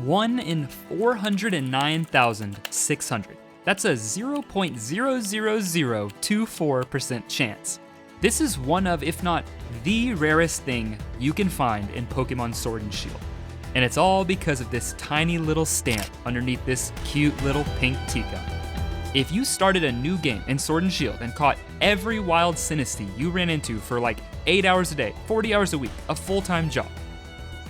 1 in 409,600. That's a 0.00024% chance. This is one of, if not the rarest thing you can find in Pokemon Sword and Shield. And it's all because of this tiny little stamp underneath this cute little pink teacup. If you started a new game in Sword and Shield and caught every wild Sinistea you ran into for like 8 hours a day, 40 hours a week, a full-time job,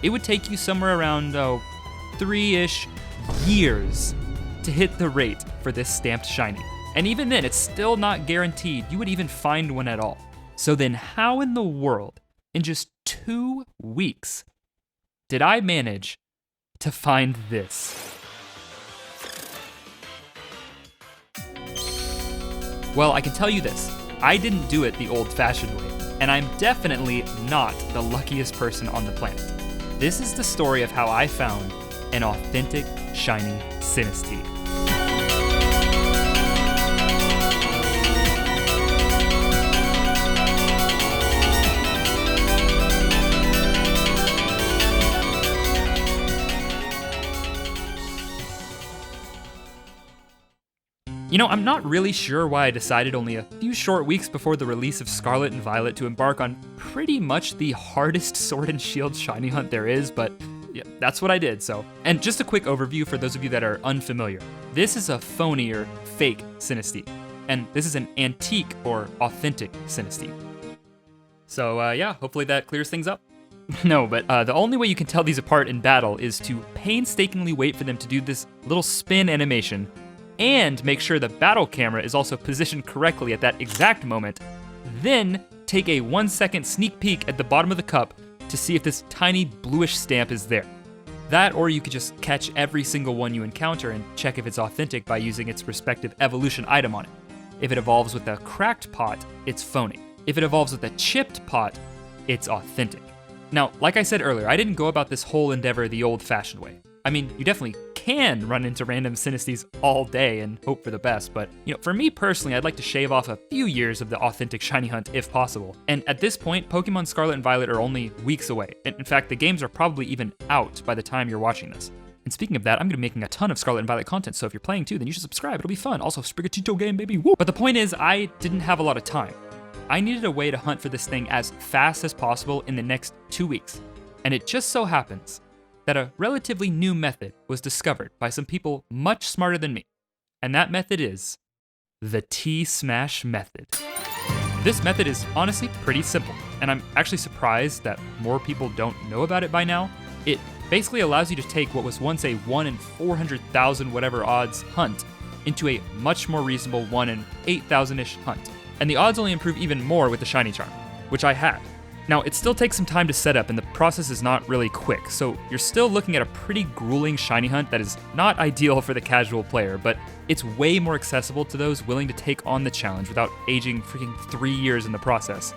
it would take you somewhere around, 3-ish years to hit the rate for this stamped shiny. And even then, it's still not guaranteed you would even find one at all. So then how in the world, in just 2 weeks, did I manage to find this? Well, I can tell you this, I didn't do it the old-fashioned way, and I'm definitely not the luckiest person on the planet. This is the story of how I found an authentic Shiny Sinistea. You know, I'm not really sure why I decided only a few short weeks before the release of Scarlet and Violet to embark on pretty much the hardest Sword and Shield shiny hunt there is, but yeah, that's what I did, so. And just a quick overview for those of you that are unfamiliar. This is a phony or fake Sinistea, and this is an antique or authentic Sinistea. So yeah, hopefully that clears things up. No, but the only way you can tell these apart in battle is to painstakingly wait for them to do this little spin animation and make sure the battle camera is also positioned correctly at that exact moment, then take a 1-second sneak peek at the bottom of the cup to see if this tiny bluish stamp is there. That, or you could just catch every single one you encounter and check if it's authentic by using its respective evolution item on it. If it evolves with a cracked pot, it's phony. If it evolves with a chipped pot, it's authentic. Now, like I said earlier, I didn't go about this whole endeavor the old-fashioned way. I mean, you definitely can run into random Sinesteas all day and hope for the best, but for me personally, I'd like to shave off a few years of the authentic shiny hunt if possible. And at this point, Pokemon Scarlet and Violet are only weeks away. In fact, the games are probably even out by the time you're watching this. And speaking of that, I'm gonna be making a ton of Scarlet and Violet content, so if you're playing too, then you should subscribe, it'll be fun. Also, Sprigatito game, baby, woo! But the point is, I didn't have a lot of time. I needed a way to hunt for this thing as fast as possible in the next 2 weeks. And it just so happens that a relatively new method was discovered by some people much smarter than me. And that method is the T-Smash method. This method is honestly pretty simple, and I'm actually surprised that more people don't know about it by now. It basically allows you to take what was once a 1 in 400,000 whatever odds hunt into a much more reasonable 1 in 8,000-ish hunt. And the odds only improve even more with the shiny charm, which I had. Now, it still takes some time to set up, and the process is not really quick, so you're still looking at a pretty grueling shiny hunt that is not ideal for the casual player, but it's way more accessible to those willing to take on the challenge without aging freaking 3 years in the process.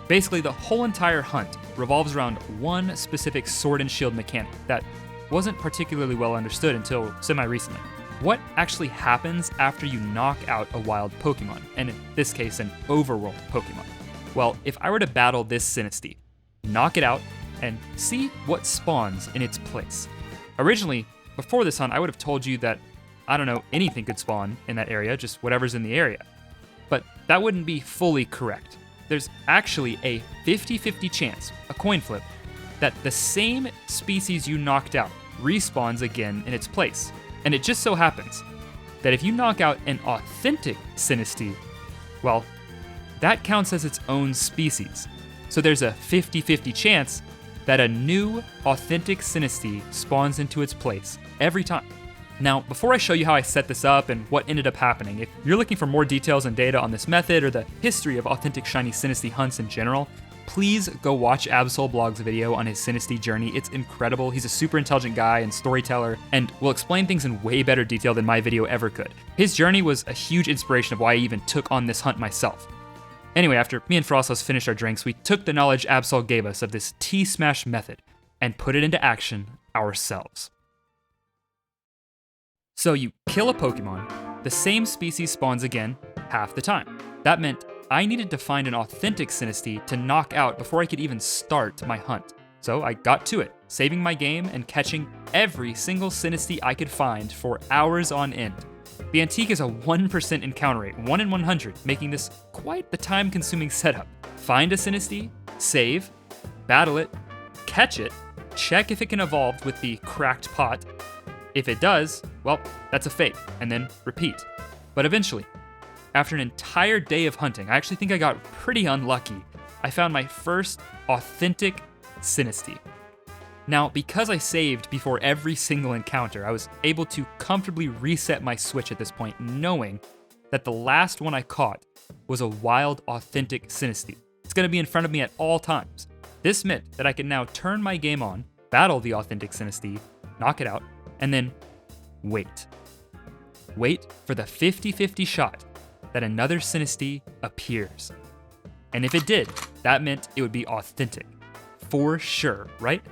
Basically, the whole entire hunt revolves around one specific Sword and Shield mechanic that wasn't particularly well understood until semi-recently. What actually happens after you knock out a wild Pokemon, and in this case, an overworld Pokemon? Well, if I were to battle this Sinistea, knock it out, and see what spawns in its place. Originally, before this hunt, I would have told you that, anything could spawn in that area, just whatever's in the area. But that wouldn't be fully correct. There's actually a 50-50 chance, a coin flip, that the same species you knocked out respawns again in its place. And it just so happens that if you knock out an authentic Sinistea, well, that counts as its own species. So there's a 50-50 chance that a new, authentic Sinistea spawns into its place every time. Now, before I show you how I set this up and what ended up happening, if you're looking for more details and data on this method or the history of authentic shiny Sinistea hunts in general, please go watch AbsolBlog's video on his Sinistea journey. It's incredible. He's a super intelligent guy and storyteller, and will explain things in way better detail than my video ever could. His journey was a huge inspiration of why I even took on this hunt myself. Anyway, after me and Frostless finished our drinks, we took the knowledge Absol gave us of this T-Smash method and put it into action ourselves. So you kill a Pokemon, the same species spawns again half the time. That meant I needed to find an authentic Sinistea to knock out before I could even start my hunt. So I got to it, saving my game and catching every single Sinistea I could find for hours on end. The Antique is a 1% encounter rate, 1 in 100, making this quite the time-consuming setup. Find a Sinistea, save, battle it, catch it, check if it can evolve with the cracked pot. If it does, well, that's a fate, and then repeat. But eventually, after an entire day of hunting, I actually think I got pretty unlucky. I found my first authentic Sinistea. Now, because I saved before every single encounter, I was able to comfortably reset my switch at this point, knowing that the last one I caught was a wild, authentic Sinistea. It's going to be in front of me at all times. This meant that I could now turn my game on, battle the authentic Sinistea, knock it out, and then wait. Wait for the 50-50 shot that another Sinistea appears. And if it did, that meant it would be authentic. For sure, right?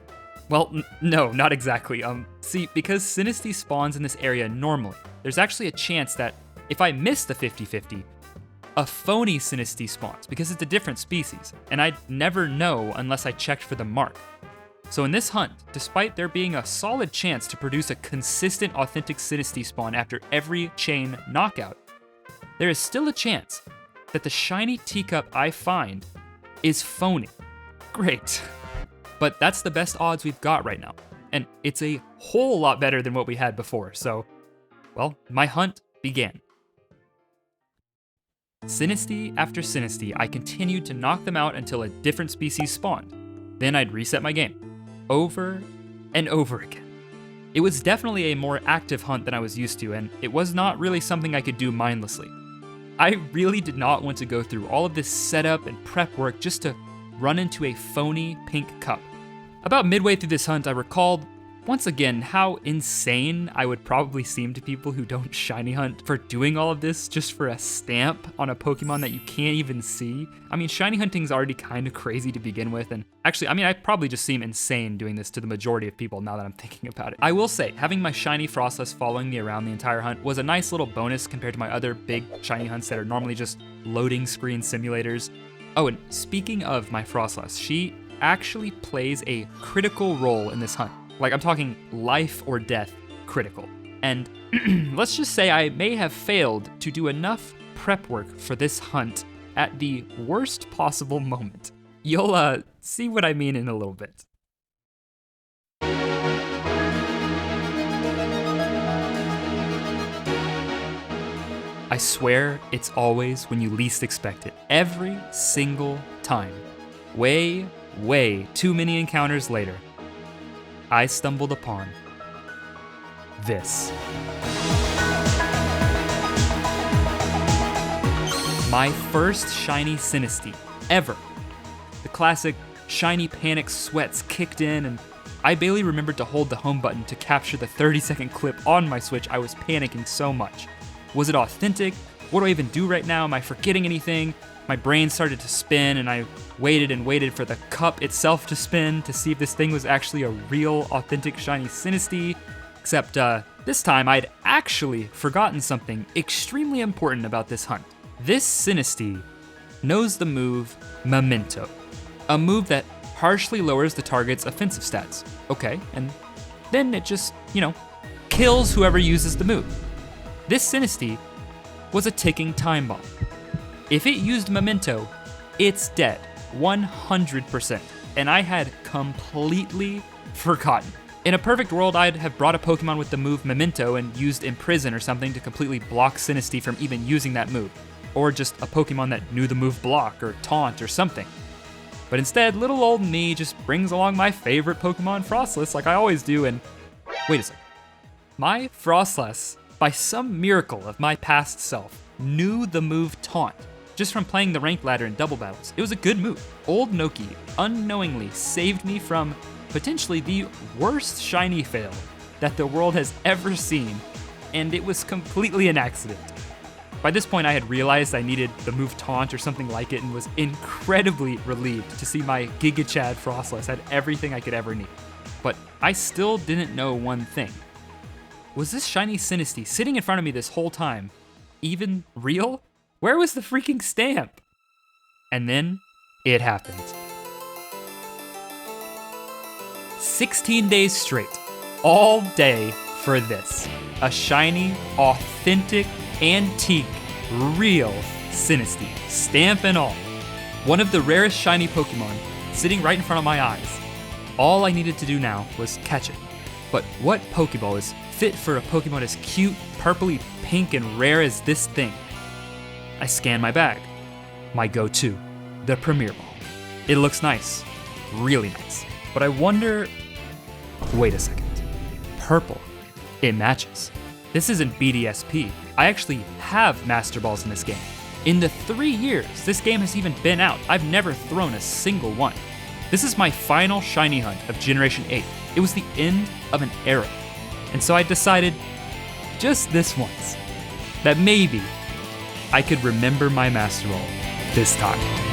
Well, no, not exactly. See, because Sinistea spawns in this area normally, there's actually a chance that if I miss the 50-50, a phony Sinistea spawns because it's a different species, and I'd never know unless I checked for the mark. So in this hunt, despite there being a solid chance to produce a consistent authentic Sinistea spawn after every chain knockout, there is still a chance that the shiny teacup I find is phony. Great. But that's the best odds we've got right now, and it's a whole lot better than what we had before, so, well, my hunt began. Sinistea after Sinistea, I continued to knock them out until a different species spawned. Then I'd reset my game, over and over again. It was definitely a more active hunt than I was used to, and it was not really something I could do mindlessly. I really did not want to go through all of this setup and prep work just to run into a phony pink cup. About midway through this hunt, I recalled once again how insane I would probably seem to people who don't shiny hunt for doing all of this just for a stamp on a Pokemon that you can't even see. I mean, shiny hunting's already kind of crazy to begin with, and actually, I probably just seem insane doing this to the majority of people now that I'm thinking about it. I will say, having my shiny Frostless following me around the entire hunt was a nice little bonus compared to my other big shiny hunts that are normally just loading screen simulators. Oh, and speaking of my Frostless, she actually plays a critical role in this hunt. Like, I'm talking life or death critical. And let's just say I may have failed to do enough prep work for this hunt at the worst possible moment. You'll see what I mean in a little bit. I swear it's always when you least expect it. Every single time. Way too many encounters later, I stumbled upon this. My first shiny Sinistea ever. The classic shiny panic sweats kicked in, and I barely remembered to hold the home button to capture the 30-second clip on my Switch. I was panicking so much. Was it authentic? What do I even do right now? Am I forgetting anything? My brain started to spin, and I waited and waited for the cup itself to spin to see if this thing was actually a real, authentic shiny Sinistea. Except this time I'd actually forgotten something extremely important about this hunt. This Sinistea knows the move Memento, a move that harshly lowers the target's offensive stats. Okay, and then it just, kills whoever uses the move. This Sinistea was a ticking time bomb. If it used Memento, it's dead, 100%, and I had completely forgotten. In a perfect world, I'd have brought a Pokemon with the move Memento and used Imprison or something to completely block Sinistea from even using that move, or just a Pokemon that knew the move Block or Taunt or something. But instead, little old me just brings along my favorite Pokemon, Frostless, like I always do, and wait a sec. My Frostless, by some miracle of my past self, knew the move Taunt, just from playing the ranked ladder in double battles. It was a good move. Old Noki unknowingly saved me from potentially the worst shiny fail that the world has ever seen, and it was completely an accident. By this point, I had realized I needed the move Taunt or something like it and was incredibly relieved to see my Giga Chad Frostless had everything I could ever need. But I still didn't know one thing. Was this shiny Sinistea sitting in front of me this whole time even real? Where was the freaking stamp? And then it happened. 16 days straight, all day for this. A shiny, authentic, antique, real Sinistea, stamp and all. One of the rarest shiny Pokemon, sitting right in front of my eyes. All I needed to do now was catch it. But what Pokeball is fit for a Pokemon as cute, purpley pink, and rare as this thing? I scan my bag. My go-to, the Premier Ball. It looks nice, really nice. But I wonder, wait a second. Purple, it matches. This isn't BDSP. I actually have Master Balls in this game. In the 3 years this game has even been out, I've never thrown a single one. This is my final shiny hunt of Generation 8. It was the end of an era. And so I decided, just this once, that maybe I could remember my Master Ball this time.